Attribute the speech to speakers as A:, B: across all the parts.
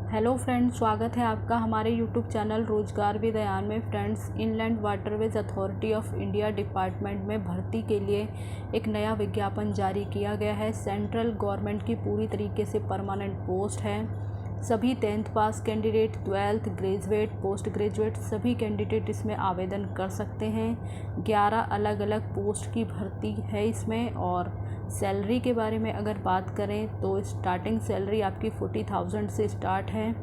A: Hello friends, स्वागत है आपका हमारे यूट्यूब चैनल रोजगार विद अयान में। Friends, inland waterways authority of India department में भर्ती के लिए एक नया विज्ञापन जारी किया गया है। सेंट्रल गवर्नमेंट की पूरी तरीके से परमानेंट पोस्ट है। सभी 10th pass candidate, 12th, graduate, post graduate सभी कैंडिडेट इसमें आवेदन कर सकते हैं। 11 अलग अलग पोस्ट की भर्ती है इसमें। और सैलरी के बारे में अगर बात करें तो स्टार्टिंग सैलरी आपकी 40,000 से स्टार्ट है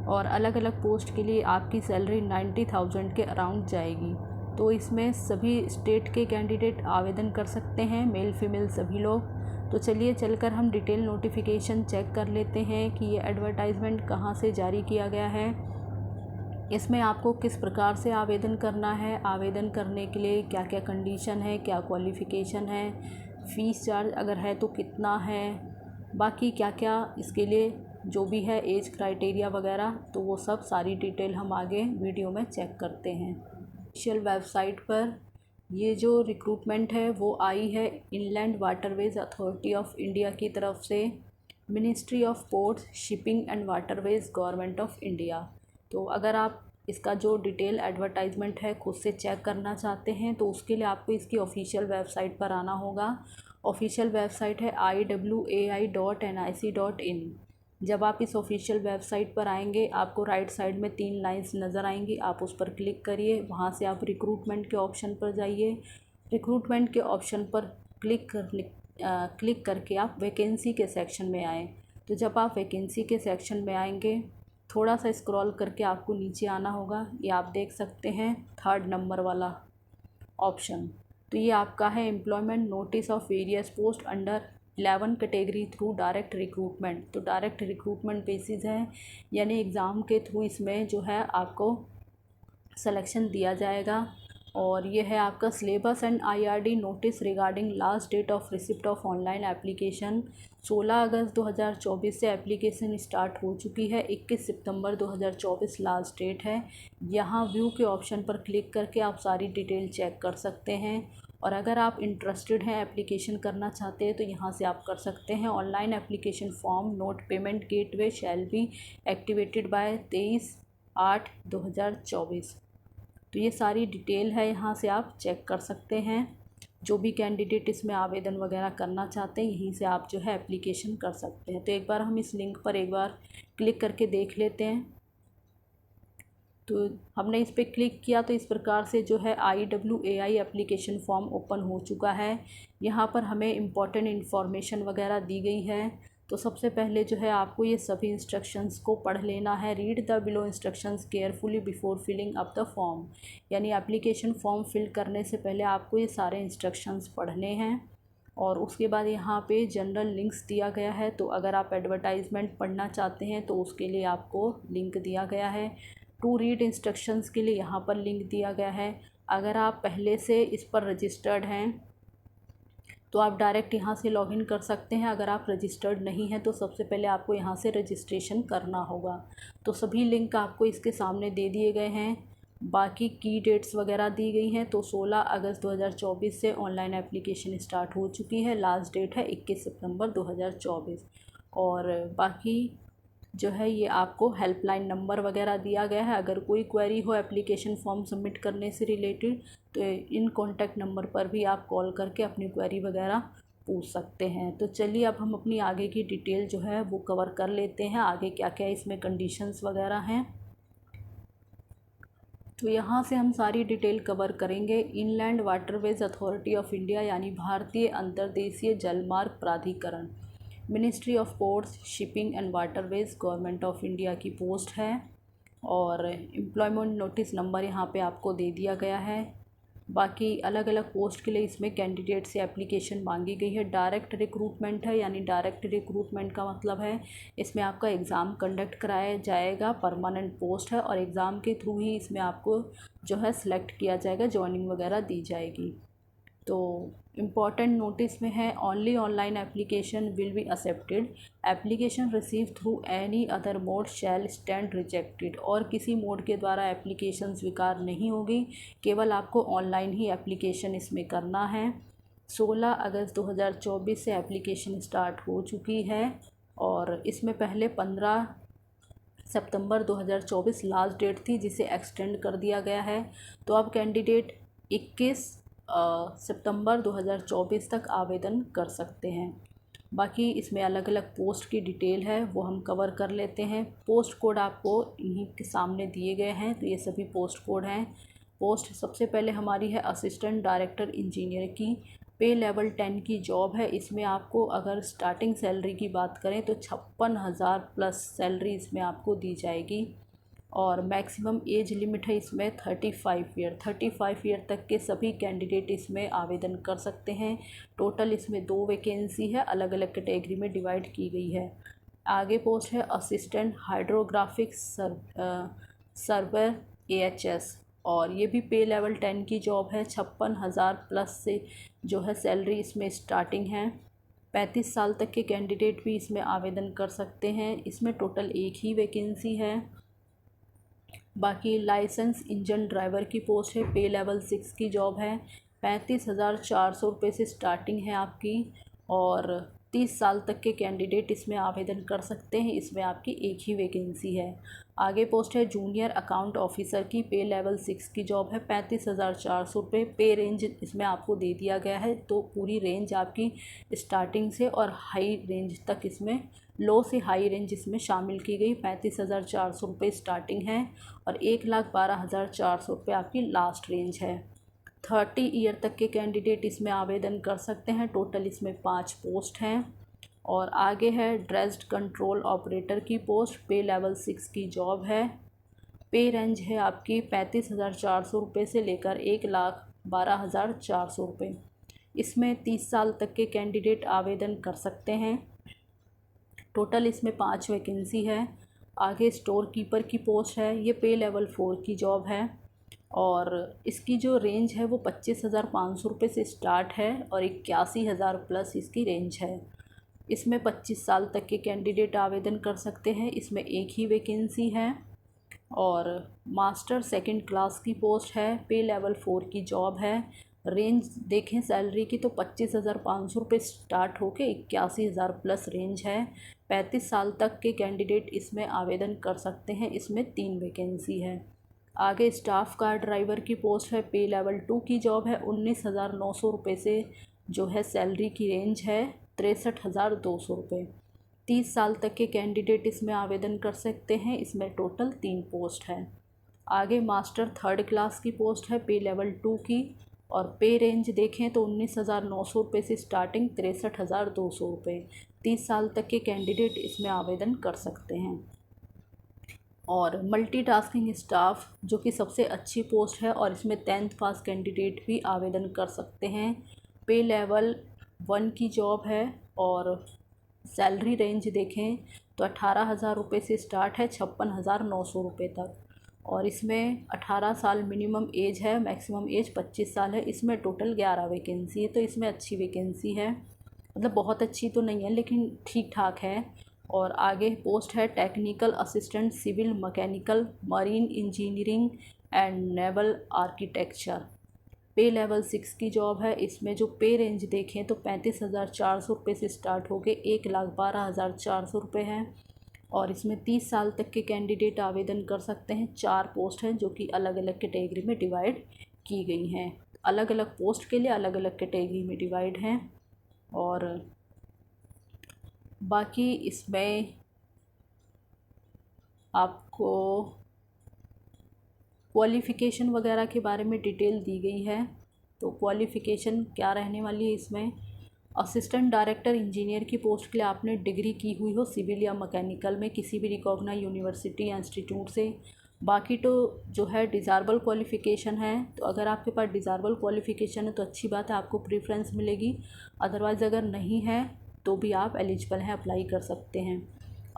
A: और अलग अलग पोस्ट के लिए आपकी सैलरी 90,000 के अराउंड जाएगी। तो इसमें सभी स्टेट के कैंडिडेट आवेदन कर सकते हैं, मेल फीमेल सभी लोग। तो चलिए चलकर हम डिटेल नोटिफिकेशन चेक कर लेते हैं कि ये एडवर्टाइजमेंट कहाँ से जारी किया गया है, इसमें आपको किस प्रकार से आवेदन करना है, आवेदन करने के लिए क्या क्या कंडीशन है, क्या क्वालिफ़िकेशन है, फ़ीस चार्ज अगर है तो कितना है, बाकी क्या क्या इसके लिए जो भी है एज क्राइटेरिया वगैरह, तो वो सब सारी डिटेल हम आगे वीडियो में चेक करते हैं। ऑफिशियल वेबसाइट पर ये जो रिक्रूटमेंट है वो आई है inland waterways authority of India की तरफ से, ministry of ports, shipping and waterways, government of India. तो अगर आप इसका जो डिटेल एडवर्टाइजमेंट है खुद से चेक करना चाहते हैं तो उसके लिए आपको इसकी ऑफिशियल वेबसाइट पर आना होगा। ऑफिशियल वेबसाइट है iwai.nic.in। जब आप इस ऑफिशियल वेबसाइट पर आएंगे आपको राइट साइड में 3 लाइंस नज़र आएंगी, आप उस पर क्लिक करिए। वहाँ से आप रिक्रूटमेंट के ऑप्शन पर जाइए। रिक्रूटमेंट के ऑप्शन पर क्लिक करके आप वैकेंसी के सेक्शन में आएँ। तो जब आप वैकेंसी के सेक्शन में आएंगे थोड़ा सा स्क्रॉल करके आपको नीचे आना होगा। ये आप देख सकते हैं 3rd नंबर वाला ऑप्शन, तो ये आपका है employment notice of various post under 11 category through direct recruitment. तो डायरेक्ट रिक्रूटमेंट बेसिस है, यानी एग्ज़ाम के थ्रू इसमें जो है आपको सिलेक्शन दिया जाएगा। और ये है आपका syllabus and IRD notice regarding last date of receipt of online application. 16 अगस्त 2024 से एप्लीकेशन स्टार्ट हो चुकी है, 21 सितंबर 2024 लास्ट डेट है। यहाँ व्यू के ऑप्शन पर क्लिक करके आप सारी डिटेल चेक कर सकते हैं। और अगर आप इंटरेस्टेड हैं, एप्लीकेशन करना चाहते हैं तो यहाँ से आप कर सकते हैं। Online application form note payment gateway shall be activated by 23/8/2024। तो ये सारी डिटेल है, यहाँ से आप चेक कर सकते हैं। जो भी कैंडिडेट इसमें आवेदन वगैरह करना चाहते हैं यहीं से आप जो है एप्लीकेशन कर सकते हैं। तो एक बार हम इस लिंक पर एक बार क्लिक करके देख लेते हैं। तो हमने इस पर क्लिक किया तो इस प्रकार से जो है IWAI एप्लीकेशन फॉर्म ओपन हो चुका है। यहाँ पर हमें इम्पॉर्टेंट इन्फॉर्मेशन वगैरह दी गई है। तो सबसे पहले जो है आपको ये सभी इंस्ट्रक्शंस को पढ़ लेना है। Read the below instructions carefully before filling up the form, यानी एप्लीकेशन फॉर्म फिल करने से पहले आपको ये सारे इंस्ट्रक्शंस पढ़ने हैं। और उसके बाद यहाँ पे जनरल लिंक्स दिया गया है। तो अगर आप एडवर्टाइजमेंट पढ़ना चाहते हैं तो उसके लिए आपको लिंक दिया गया है। टू रीड इंस्ट्रक्शंस के लिए यहाँ पर लिंक दिया गया है। अगर आप पहले से इस पर रजिस्टर्ड हैं तो आप डायरेक्ट यहाँ से लॉगिन कर सकते हैं। अगर आप रजिस्टर्ड नहीं हैं तो सबसे पहले आपको यहाँ से रजिस्ट्रेशन करना होगा। तो सभी लिंक आपको इसके सामने दे दिए गए हैं। बाकी की डेट्स वगैरह दी गई हैं। तो 16 अगस्त 2024 से ऑनलाइन एप्लीकेशन स्टार्ट हो चुकी है। लास्ट डेट है 21 सितंबर 2024। और बाकी जो है ये आपको हेल्पलाइन नंबर वगैरह दिया गया है। अगर कोई क्वेरी हो एप्लीकेशन फॉर्म सबमिट करने से रिलेटेड तो इन कॉन्टैक्ट नंबर पर भी आप कॉल करके अपनी क्वेरी वगैरह पूछ सकते हैं। तो चलिए अब हम अपनी आगे की डिटेल जो है वो कवर कर लेते हैं, आगे क्या क्या इसमें कंडीशंस वगैरह हैं। तो यहाँ से हम सारी डिटेल कवर करेंगे। Inland waterways authority of India यानी भारतीय अंतर्देशीय जलमार्ग प्राधिकरण, ministry of ports, shipping and waterways, government of India की पोस्ट है। और एम्प्लॉयमेंट नोटिस नंबर यहाँ पे आपको दे दिया गया है। बाकी अलग अलग पोस्ट के लिए इसमें कैंडिडेट से एप्लीकेशन मांगी गई है। डायरेक्ट रिक्रूटमेंट है, यानी डायरेक्ट रिक्रूटमेंट का मतलब है इसमें आपका एग्ज़ाम कंडक्ट कराया जाएगा। परमानेंट पोस्ट है और एग्ज़ाम के थ्रू ही इसमें आपको जो है सिलेक्ट किया जाएगा, जॉइनिंग वगैरह दी जाएगी। तो इम्पॉर्टेंट नोटिस में है only online application will be accepted, application receive through any other mode shall stand rejected. और किसी मोड के द्वारा एप्लीकेशन स्वीकार नहीं होगी, केवल आपको ऑनलाइन ही एप्लीकेशन इसमें करना है। 16 अगस्त 2024 से एप्लीकेशन स्टार्ट हो चुकी है और इसमें पहले 15 सितंबर 2024 लास्ट डेट थी, जिसे एक्सटेंड कर दिया गया है। तो अब कैंडिडेट 21 सितंबर 2024 तक आवेदन कर सकते हैं। बाकी इसमें अलग अलग पोस्ट की डिटेल है, वो हम कवर कर लेते हैं। पोस्ट कोड आपको इन्हीं के सामने दिए गए हैं, तो ये सभी पोस्ट कोड हैं। पोस्ट सबसे पहले हमारी है असिस्टेंट डायरेक्टर इंजीनियर की, पे लेवल 10 की जॉब है। इसमें आपको अगर स्टार्टिंग सैलरी की बात करें तो 56,000 प्लस सैलरी इसमें आपको दी जाएगी। और मैक्सिमम एज लिमिट है इसमें 35 ईयर तक के सभी कैंडिडेट इसमें आवेदन कर सकते हैं। टोटल इसमें 2 वैकेंसी है, अलग अलग कैटेगरी में डिवाइड की गई है। आगे पोस्ट है असिस्टेंट हाइड्रोग्राफिक सर्वर AHS, और ये भी पे लेवल 10 की जॉब है। 56,000 प्लस से जो है सैलरी इसमें स्टार्टिंग है। 35 साल तक के कैंडिडेट भी इसमें आवेदन कर सकते हैं। इसमें टोटल एक ही वैकेंसी है। बाकी लाइसेंस इंजन ड्राइवर की पोस्ट है, पे लेवल 6 की जॉब है। 35,400 रुपये से स्टार्टिंग है आपकी, और 30 साल तक के कैंडिडेट इसमें आवेदन कर सकते हैं। इसमें आपकी एक ही वैकेंसी है। आगे पोस्ट है जूनियर अकाउंट ऑफिसर की, पे लेवल 6 की जॉब है। 35,400 रुपये पे रेंज इसमें आपको दे दिया गया है। तो पूरी रेंज आपकी स्टार्टिंग से और हाई रेंज तक, इसमें लो से हाई रेंज इसमें शामिल की गई। 35,400 रुपये स्टार्टिंग है और 1,12,400 रुपये आपकी लास्ट रेंज है। 30 ईयर तक के कैंडिडेट इसमें आवेदन कर सकते हैं। टोटल इसमें 5 पोस्ट हैं। और आगे है ड्रेस्ड कंट्रोल ऑपरेटर की पोस्ट, पे लेवल 6 की जॉब है। पे रेंज है आपकी 35,400 रुपये से लेकर 1,12,400 रुपये। इसमें 30 साल तक के कैंडिडेट आवेदन कर सकते हैं। टोटल इसमें 5 वैकेंसी है। आगे स्टोर कीपर की पोस्ट है, ये पे लेवल 4 की जॉब है और इसकी जो रेंज है वो 25,500 रुपये से स्टार्ट है और 81,000 प्लस इसकी रेंज है। इसमें 25 साल तक के कैंडिडेट आवेदन कर सकते हैं। इसमें एक ही वैकेंसी है। और मास्टर सेकंड क्लास की पोस्ट है, पे लेवल 4 की जॉब है। रेंज देखें सैलरी की तो 25,500 रुपये स्टार्ट होके 81,000 प्लस रेंज है। 35 साल तक के कैंडिडेट इसमें आवेदन कर सकते हैं। इसमें 3 वैकेंसी है। आगे स्टाफ कार ड्राइवर की पोस्ट है, पे लेवल 2 की जॉब है। 19,900 रुपये से जो है सैलरी की रेंज है 63,200 रुपये। 30 साल तक के कैंडिडेट इसमें आवेदन कर सकते हैं। इसमें टोटल 3 पोस्ट है। आगे मास्टर थर्ड क्लास की पोस्ट है, पे लेवल 2 की, और पे रेंज देखें तो 19,900 रुपये से स्टार्टिंग 63,200 रुपये। 30 साल तक के कैंडिडेट इसमें आवेदन कर सकते हैं। और मल्टीटास्किंग स्टाफ जो कि सबसे अच्छी पोस्ट है और इसमें 10th पास कैंडिडेट भी आवेदन कर सकते हैं। पे लेवल 1 की जॉब है और सैलरी रेंज देखें तो 18,000 रुपये से स्टार्ट है 56,900 रुपये तक। और इसमें 18 साल मिनिमम एज है, मैक्सिमम एज 25 साल है। इसमें टोटल 11 वैकेंसी है, तो इसमें अच्छी वैकेंसी है। मतलब बहुत अच्छी तो नहीं है लेकिन ठीक ठाक है। और आगे पोस्ट है technical assistant civil mechanical marine engineering and naval architecture, pay level 6 की जॉब है। इसमें जो पे रेंज देखें तो 35,400 रुपये से स्टार्ट हो गए 1,12,400 रुपये है। और इसमें 30 साल तक के कैंडिडेट आवेदन कर सकते हैं। 4 पोस्ट हैं जो कि अलग अलग कैटेगरी में डिवाइड की गई हैं। अलग अलग पोस्ट के लिए अलग अलग कैटेगरी में डिवाइड हैं। और बाकी इसमें आपको क्वालिफ़िकेशन वगैरह के बारे में डिटेल दी गई है। तो क्वालिफ़िकेशन क्या रहने वाली है इसमें, असिस्टेंट डायरेक्टर इंजीनियर की पोस्ट के लिए आपने डिग्री की हुई हो सिविल या मैकेनिकल में किसी भी रिकॉग्नाइज्ड यूनिवर्सिटी या इंस्टीट्यूट से। बाकी तो जो है डिज़ायरेबल क्वालिफ़िकेशन है, तो अगर आपके पास डिज़ायरेबल क्वालिफ़िकेशन है तो अच्छी बात है, आपको प्रेफरेंस मिलेगी। अदरवाइज़ अगर नहीं है तो भी आप एलिजिबल हैं, अप्लाई कर सकते हैं।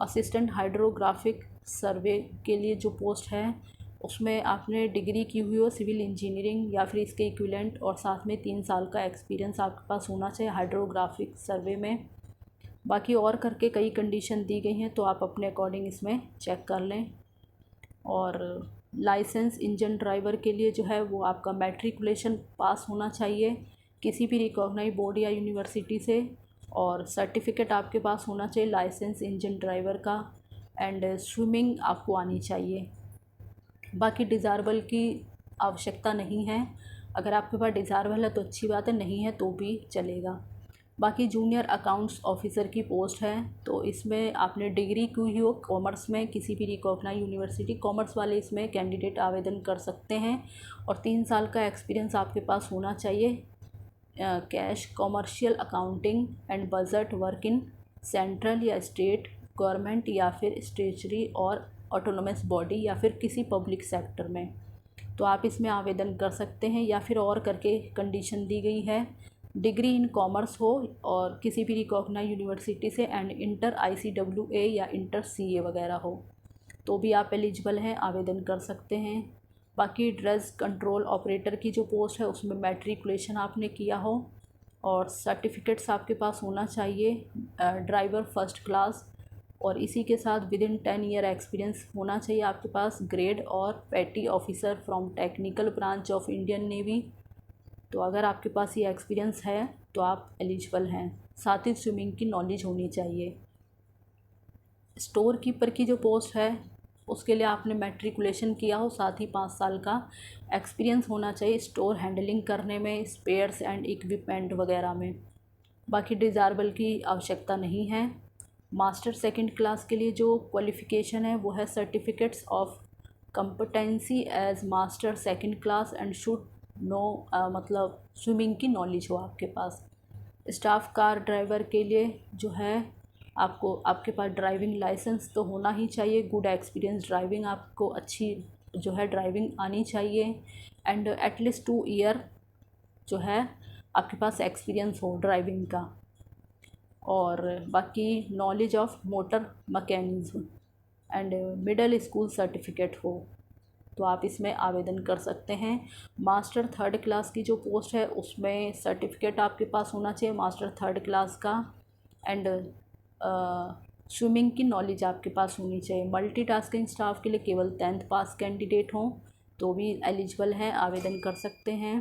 A: असिस्टेंट हाइड्रोग्राफिक सर्वे के लिए जो पोस्ट है उसमें आपने डिग्री की हुई हो सिविल इंजीनियरिंग या फिर इसके इक्विवेलेंट, और साथ में 3 साल का एक्सपीरियंस आपके पास होना चाहिए हाइड्रोग्राफिक सर्वे में। बाकी और करके कई कंडीशन दी गई हैं, तो आप अपने अकॉर्डिंग इसमें चेक कर लें। और लाइसेंस इंजन ड्राइवर के लिए जो है वो आपका मैट्रिकुलेशन पास होना चाहिए किसी भी रिकॉग्नाइज्ड बोर्ड या यूनिवर्सिटी से, और सर्टिफिकेट आपके पास होना चाहिए लाइसेंस इंजन ड्राइवर का। एंड स्विमिंग आपको आनी चाहिए। बाकी डिज़ायरेबल की आवश्यकता नहीं है, अगर आपके पास डिज़ायरेबल है तो अच्छी बात है, नहीं है तो भी चलेगा। बाकी जूनियर अकाउंट्स ऑफिसर की पोस्ट है, तो इसमें आपने डिग्री की हो कॉमर्स में किसी भी रिकॉग्नाइज यूनिवर्सिटी, कॉमर्स वाले इसमें कैंडिडेट आवेदन कर सकते हैं। और 3 साल का एक्सपीरियंस आपके पास होना चाहिए। Cash, commercial accounting and budget work in central या स्टेट गवर्नमेंट या फिर स्टेचुरी और ऑटोनोमस बॉडी या फिर किसी पब्लिक सेक्टर में, तो आप इसमें आवेदन कर सकते हैं। या फिर और करके कंडीशन दी गई है, डिग्री इन कॉमर्स हो और किसी भी रिकॉग्नाइज यूनिवर्सिटी से एंड इंटर ICWA या इंटर CA वगैरह हो, तो भी आप एलिजिबल हैं, आवेदन कर सकते हैं। बाकी ड्रग्स कंट्रोल ऑपरेटर की जो पोस्ट है उसमें मैट्रिकुलेशन आपने किया हो और सर्टिफिकेट्स आपके पास होना चाहिए, ड्राइवर फर्स्ट क्लास, और इसी के साथ विद इन 10 ईयर एक्सपीरियंस होना चाहिए आपके पास, ग्रेड और पेटी officer from technical branch of Indian navy. तो अगर आपके पास ये एक्सपीरियंस है तो आप एलिजिबल हैं। साथ ही स्विमिंग की नॉलेज होनी चाहिए। स्टोर कीपर की जो पोस्ट है उसके लिए आपने मैट्रिकुलेशन किया हो, साथ ही 5 साल का एक्सपीरियंस होना चाहिए स्टोर हैंडलिंग करने में, स्पेयर्स एंड इक्विपमेंट वगैरह में। बाकी डिज़ायरेबल की आवश्यकता नहीं है। मास्टर सेकंड क्लास के लिए जो क्वालिफ़िकेशन है वो है certificates of competency as master second class and should know, मतलब स्विमिंग की नॉलेज हो आपके पास। स्टाफ कार ड्राइवर के लिए जो है आपको आपके पास ड्राइविंग लाइसेंस तो होना ही चाहिए, गुड एक्सपीरियंस ड्राइविंग, आपको अच्छी जो है ड्राइविंग आनी चाहिए एंड एटलीस्ट 2 ईयर जो है आपके पास एक्सपीरियंस हो ड्राइविंग का। और बाकी knowledge of motor mechanism and middle school certificate हो, तो आप इसमें आवेदन कर सकते हैं। मास्टर थर्ड क्लास की जो पोस्ट है उसमें सर्टिफिकेट आपके पास होना चाहिए मास्टर थर्ड क्लास का एंड स्विमिंग की नॉलेज आपके पास होनी चाहिए। मल्टीटास्किंग स्टाफ के लिए केवल 10th पास कैंडिडेट हों तो भी एलिजिबल हैं, आवेदन कर सकते हैं।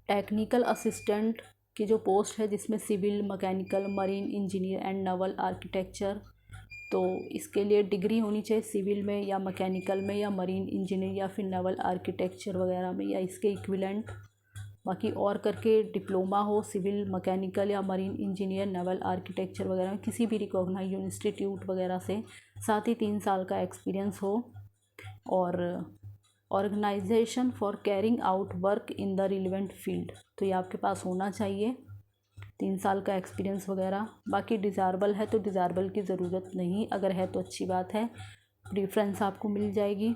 A: टेक्निकल असिस्टेंट की जो पोस्ट है जिसमें civil, mechanical, marine engineer and naval architecture, तो इसके लिए डिग्री होनी चाहिए सिविल में या मैकेनिकल में या मरीन इंजीनियर या फिर नवल आर्किटेक्चर वगैरह में या इसके इक्विवेलेंट। बाकी और करके डिप्लोमा हो सिविल, मैकेनिकल या मरीन इंजीनियर, नवल आर्किटेक्चर वगैरह में किसी भी रिकॉग्नाइज्ड इंस्टीट्यूट वगैरह से, साथ ही 3 साल का एक्सपीरियंस हो। और organisation for carrying out work in the relevant field, तो ये आपके पास होना चाहिए, 3 साल का एक्सपीरियंस वगैरह। बाकी डिज़ायरेबल है तो डिज़ायरेबल की ज़रूरत नहीं, अगर है तो अच्छी बात है, प्रेफरेंस आपको मिल जाएगी।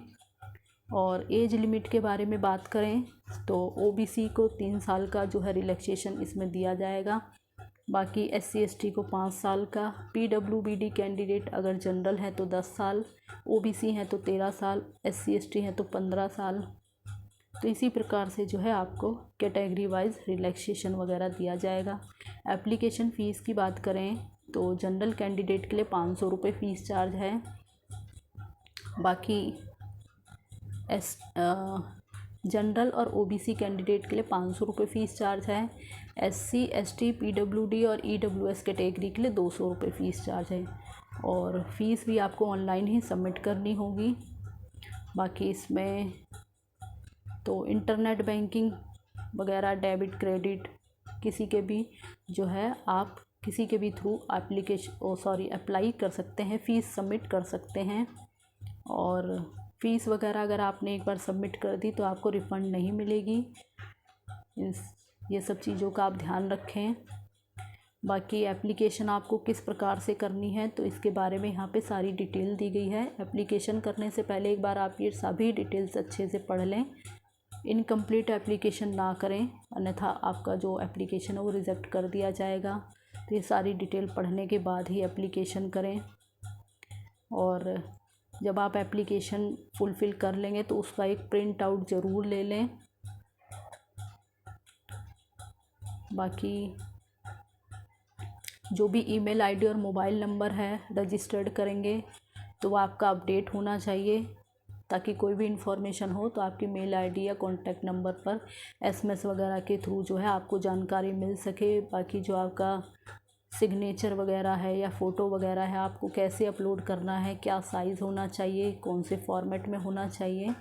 A: और एज लिमिट के बारे में बात करें तो OBC को 3 साल का जो है रिलैक्सेशन इसमें दिया जाएगा। बाकी SC ST को 5 साल का, PWBD कैंडिडेट अगर जनरल है तो 10 साल, OBC हैं तो 13 साल, SC ST हैं तो 15 साल। तो इसी प्रकार से जो है आपको कैटेगरी वाइज रिलैक्सेशन वगैरह दिया जाएगा। एप्लीकेशन फ़ीस की बात करें तो जनरल कैंडिडेट के लिए 500 रुपये फ़ीस चार्ज है। बाकी जनरल और OBC कैंडिडेट के लिए 500 रुपये फ़ीस चार्ज है। SC ST PWD और EWS कैटेगरी के लिए 200 रुपये फ़ीस चार्ज है और फ़ीस भी आपको ऑनलाइन ही सबमिट करनी होगी। बाकी इसमें तो इंटरनेट बैंकिंग वगैरह, डेबिट क्रेडिट किसी के भी जो है आप किसी के भी थ्रू अप्लाई कर सकते हैं, फ़ीस सबमिट कर सकते हैं। और फ़ीस वगैरह अगर आपने एक बार सबमिट कर दी तो आपको रिफ़ंड नहीं मिलेगी। ये सब चीज़ों का आप ध्यान रखें। बाकी एप्लीकेशन आपको किस प्रकार से करनी है तो इसके बारे में यहाँ पे सारी डिटेल दी गई है। एप्लीकेशन करने से पहले एक बार आप ये सभी डिटेल्स अच्छे से पढ़ लें, इनकम्प्लीट एप्लीकेशन ना करें, अन्यथा आपका जो एप्लीकेशन है वो रिजेक्ट कर दिया जाएगा। तो ये सारी डिटेल पढ़ने के बाद ही एप्लीकेशन करें। और जब आप एप्लीकेशन फुलफ़िल कर लेंगे तो उसका एक प्रिंट आउट ज़रूर ले लें। बाकी जो भी ईमेल आईडी और मोबाइल नंबर है रजिस्टर्ड करेंगे तो वो आपका अपडेट होना चाहिए, ताकि कोई भी इन्फॉर्मेशन हो तो आपकी मेल आईडी या कॉन्टैक्ट नंबर पर SMS वगैरह के थ्रू जो है आपको जानकारी मिल सके। बाकी जो आपका सिग्नेचर वगैरह है या फ़ोटो वगैरह है, आपको कैसे अपलोड करना है, क्या साइज़ होना चाहिए, कौन से फॉर्मेट में होना चाहिए,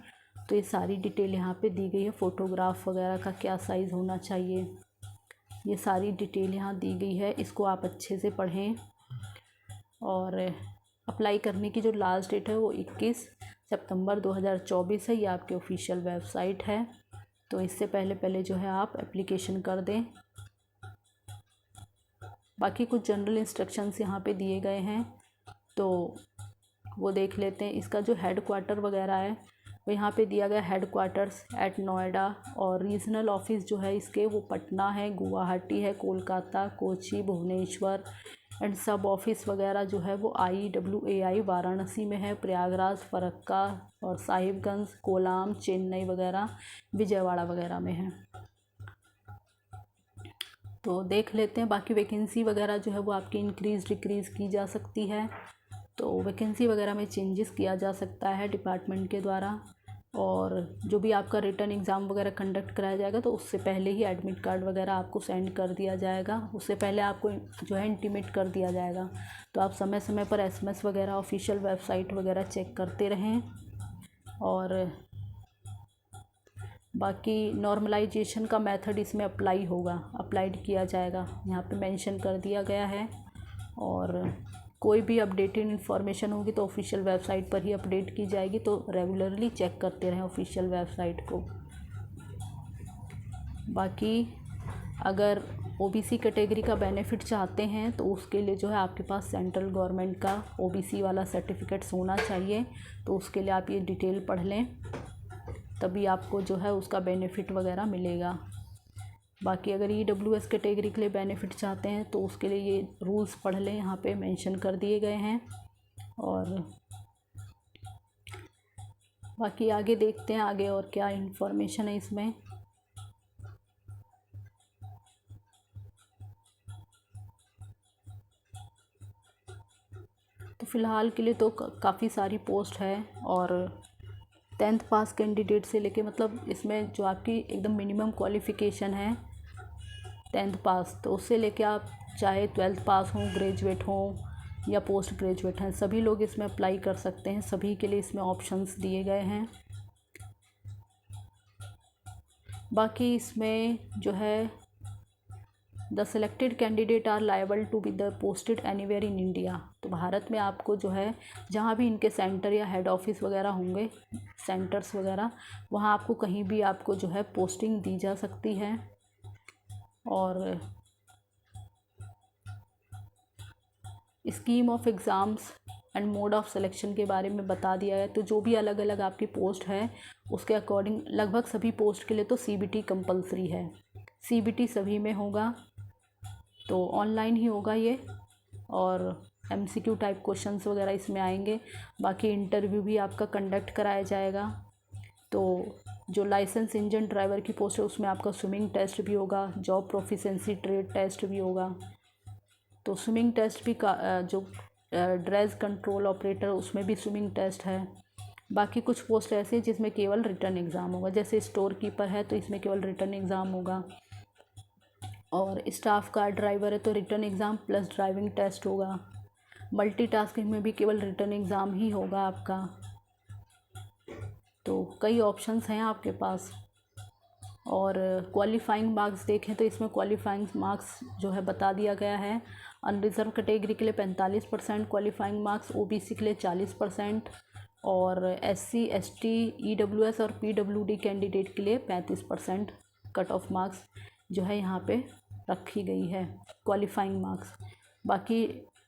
A: तो ये सारी डिटेल यहाँ पे दी गई है। फ़ोटोग्राफ वगैरह का क्या साइज़ होना चाहिए, ये सारी डिटेल यहाँ दी गई है। इसको आप अच्छे से पढ़ें। और अप्लाई करने की जो लास्ट डेट है वो 21 सितंबर 2024 है। ये आपकी ऑफिशियल वेबसाइट है, तो इससे पहले जो है आप एप्लीकेशन कर दें। बाकी कुछ जनरल इंस्ट्रक्शंस यहाँ पे दिए गए हैं, तो वो देख लेते हैं। इसका जो हेड क्वार्टर वगैरह है वो यहाँ पे दिया गया, हेड क्वार्टर्स एट नोएडा, और रीजनल ऑफिस जो है इसके वो पटना है, गुवाहाटी है, कोलकाता, कोची, भुवनेश्वर, एंड सब ऑफिस वगैरह जो है वो IWAI वाराणसी में है, प्रयागराज, फरक्का और साहिबगंज, कोलाम, चेन्नई वगैरह, विजयवाड़ा वगैरह में है। तो देख लेते हैं। बाकी वैकेंसी वगैरह जो है वो आपकी इंक्रीज़ डिक्रीज़ की जा सकती है, तो वैकेंसी वगैरह में चेंजेस किया जा सकता है डिपार्टमेंट के द्वारा। और जो भी आपका रिटर्न एग्ज़ाम वगैरह कंडक्ट कराया जाएगा तो उससे पहले ही एडमिट कार्ड वगैरह आपको सेंड कर दिया जाएगा, उससे पहले आपको जो है इंटीमेट कर दिया जाएगा। तो आप समय समय पर SMS वगैरह, ऑफिशियल वेबसाइट वगैरह चेक करते रहें। और बाकी नॉर्मलाइजेशन का मेथड इसमें अप्लाइड किया जाएगा, यहाँ पे मेंशन कर दिया गया है। और कोई भी अपडेटेड इन्फॉर्मेशन होगी तो ऑफिशियल वेबसाइट पर ही अपडेट की जाएगी, तो रेगुलरली चेक करते रहें ऑफिशियल वेबसाइट को। बाकी अगर OBC कैटेगरी का बेनिफिट चाहते हैं तो उसके लिए जो है आपके पास सेंट्रल गवर्नमेंट का OBC वाला सर्टिफिकेट्स होना चाहिए, तो उसके लिए आप ये डिटेल पढ़ लें, तभी आपको जो है उसका बेनिफिट वगैरह मिलेगा। बाकी अगर EWS कैटेगरी के लिए बेनिफिट चाहते हैं तो उसके लिए ये रूल्स पढ़ लें, यहाँ पे मेंशन कर दिए गए हैं। और बाकी आगे देखते हैं आगे और क्या इन्फॉर्मेशन है इसमें। तो फ़िलहाल के लिए तो काफ़ी सारी पोस्ट है, और 10th पास कैंडिडेट से लेके, मतलब इसमें जो आपकी एकदम मिनिमम क्वालिफ़िकेशन है 10th पास, तो उससे लेके आप चाहे 12th पास हों, ग्रेजुएट हों या पोस्ट ग्रेजुएट हैं, सभी लोग इसमें अप्लाई कर सकते हैं। सभी के लिए इसमें ऑप्शंस दिए गए हैं। बाकी इसमें जो है the selected candidate are liable to be the posted anywhere in India, तो भारत में आपको जो है जहाँ भी इनके सेंटर या हेड ऑफिस वगैरह होंगे, सेंटर्स वगैरह, वहाँ आपको कहीं भी आपको जो है पोस्टिंग दी जा सकती है। और scheme of exams and mode of selection के बारे में बता दिया है। तो जो भी अलग अलग आपकी पोस्ट है उसके अकॉर्डिंग लगभग सभी पोस्ट के लिए तो CBT कंपलसरी है, CBT सभी में होगा, तो ऑनलाइन ही होगा ये, और MCQ टाइप क्वेश्चंस वगैरह इसमें आएंगे। बाकी इंटरव्यू भी आपका कंडक्ट कराया जाएगा। तो जो लाइसेंस इंजन ड्राइवर की पोस्ट है उसमें आपका स्विमिंग टेस्ट भी होगा, जॉब प्रोफिशिएंसी ट्रेड टेस्ट भी होगा। तो स्विमिंग टेस्ट भी जो ड्रेस कंट्रोल ऑपरेटर उसमें भी स्विमिंग टेस्ट है। बाकी कुछ पोस्ट ऐसे हैं जिसमें केवल रिटर्न एग्ज़ाम होगा, जैसे स्टोर कीपर है तो इसमें केवल रिटर्न एग्ज़ाम होगा, और स्टाफ कार ड्राइवर है तो written exam plus driving test होगा। मल्टीटास्किंग में भी केवल रिटर्न एग्ज़ाम ही होगा आपका। तो कई ऑप्शंस हैं आपके पास। और क्वालिफाइंग मार्क्स देखें तो इसमें क्वालिफाइंग मार्क्स जो है बता दिया गया है। अनरिजर्व कैटेगरी के लिए 45% क्वालिफाइंग मार्क्स, OBC के लिए 40%, और SC ST EWS और PWD कैंडिडेट के लिए 35% कट ऑफ मार्क्स जो है यहाँ पे रखी गई है, क्वालिफाइंग मार्क्स। बाकी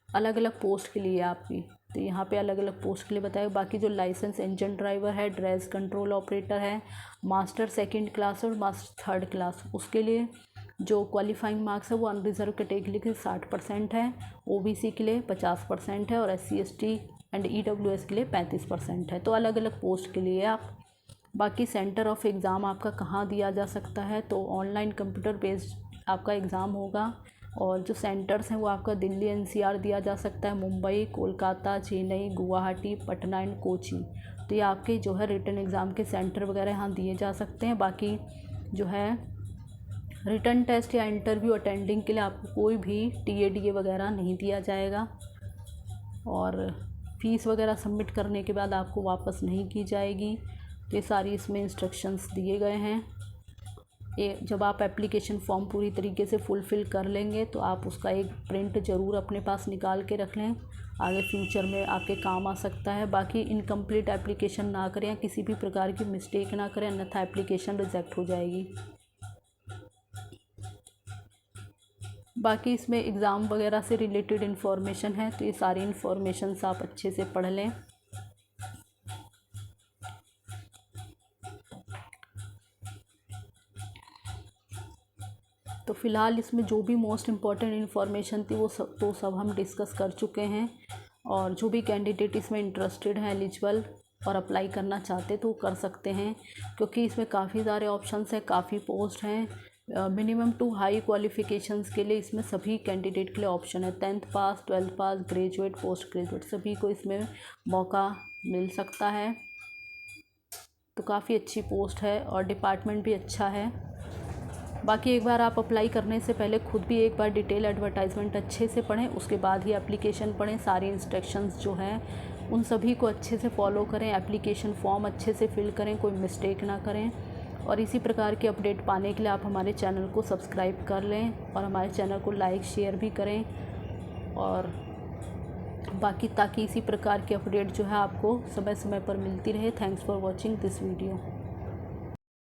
A: अलग अलग पोस्ट के लिए आपकी, तो यहाँ पे अलग अलग पोस्ट के लिए बताया। बाकी जो लाइसेंस इंजन ड्राइवर है, ड्रेस कंट्रोल ऑपरेटर है, मास्टर 2nd क्लास और मास्टर 3rd क्लास, उसके लिए जो क्वालिफाइंग मार्क्स है वो अनरिजर्व कैटेगरी के 60% है, OBC के लिए 50% है, और SC ST एंड EWS के लिए 35% है। तो अलग अलग पोस्ट के लिए आप। बाकी सेंटर ऑफ एग्ज़ाम आपका कहाँ दिया जा सकता है, तो ऑनलाइन कंप्यूटर बेस्ड आपका एग्ज़ाम होगा, और जो सेंटर्स हैं वो आपका दिल्ली NCR दिया जा सकता है, मुंबई, कोलकाता, चेन्नई, गुवाहाटी, पटना एंड कोची। तो ये आपके जो है रिटर्न एग्ज़ाम के सेंटर वगैरह यहाँ दिए जा सकते हैं। बाकी जो है रिटन टेस्ट या इंटरव्यू अटेंडिंग के लिए आपको कोई भी TADA वगैरह नहीं दिया जाएगा और फ़ीस वगैरह सबमिट करने के बाद आपको वापस नहीं की जाएगी। तो ये सारी इसमें इंस्ट्रक्शंस दिए गए हैं। जब आप एप्लीकेशन फॉर्म पूरी तरीके से फुलफ़िल कर लेंगे तो आप उसका एक प्रिंट ज़रूर अपने पास निकाल के रख लें, आगे फ्यूचर में आपके काम आ सकता है। बाकी इनकम्प्लीट एप्लीकेशन ना करें या किसी भी प्रकार की मिस्टेक ना करें, अन्यथा एप्लीकेशन रिजेक्ट हो जाएगी। बाकी इसमें एग्ज़ाम वगैरह से रिलेटेड इन्फॉर्मेशन है, तो ये सारी इन्फॉर्मेशंस आप अच्छे से पढ़ लें। तो फ़िलहाल इसमें जो भी मोस्ट इम्पॉर्टेंट इन्फॉर्मेशन थी वो सब हम डिस्कस कर चुके हैं। और जो भी कैंडिडेट इसमें इंटरेस्टेड हैं, एलिजिबल और अप्लाई करना चाहते तो कर सकते हैं, क्योंकि इसमें काफ़ी सारे ऑप्शंस हैं, काफ़ी पोस्ट हैं। मिनिमम टू हाई क्वालिफ़िकेशंस के लिए इसमें सभी कैंडिडेट के लिए ऑप्शन है। 10th पास, 12th पास, ग्रेजुएट, पोस्ट ग्रेजुएट सभी को इसमें मौका मिल सकता है। तो काफ़ी अच्छी पोस्ट है और डिपार्टमेंट भी अच्छा है। बाकी एक बार आप अप्लाई करने से पहले खुद भी एक बार डिटेल एडवर्टाइजमेंट अच्छे से पढ़ें, उसके बाद ही एप्लीकेशन पढ़ें। सारी इंस्ट्रक्शंस जो हैं उन सभी को अच्छे से फॉलो करें, एप्लीकेशन फॉर्म अच्छे से फिल करें, कोई मिस्टेक ना करें। और इसी प्रकार की अपडेट पाने के लिए आप हमारे चैनल को सब्सक्राइब कर लें और हमारे चैनल को लाइक शेयर भी करें। और बाकी ताकि इसी प्रकार की अपडेट जो है आपको समय समय पर मिलती रहे। Thanks for watching this video.